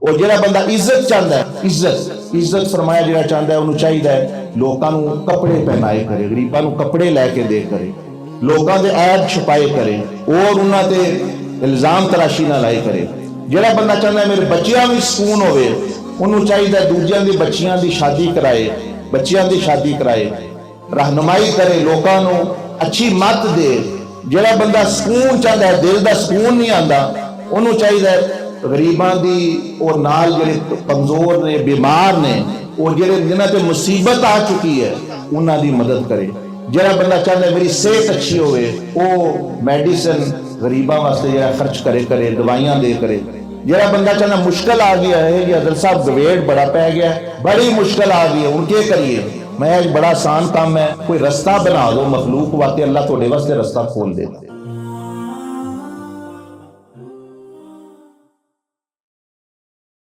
और जिहड़ा बंदा इज्जत चाहता है, इज्जत फरमाया जिहड़ा चाहता है उन्होंने चाहिए लोगों को कपड़े पहनाए करे, गरीबों को कपड़े लैके दे करे, लोगों के ऐब छुपाए करे और उन्होंने इल्जाम तराशी ना लाए करे। जिहड़ा बंदा चाहता है मेरे बच्चियां भी सुकून होवे, उन्होंने चाहिए दूजियां दी बच्चियां दी शादी कराए, बच्चियां दी शादी कराए, रहनुमाई करे, लोगों को अच्छी मत दे। जिहड़ा बंदा सुकून चाहता है, दिल का सुकून नहीं आता, उन्होंने चाहिए गरीबां दी और नाल जिहड़े कमजोर ने, बीमार ने और जिहड़े जिन्हां ते मुसीबत आ चुकी है उन्हां दी मदद करे। जिहड़ा बंदा चाहता है मेरी सेहत अच्छी होवे, वो मेडिसिन गरीबां वास्ते जिहड़ा खर्च करे, दवाइयां दे करे। जिहड़ा बंदा चाहता मुश्किल आ गया है कि हज़रत साहब गवेट बड़ा पै गया, बड़ी मुश्किल आ गई है, हुण के करिए, मैं बड़ा आसान काम है, कोई रास्ता बना दो मखलूक वास्ते, अल्लाह तुहाडे वास्ते रास्ता खोल दे।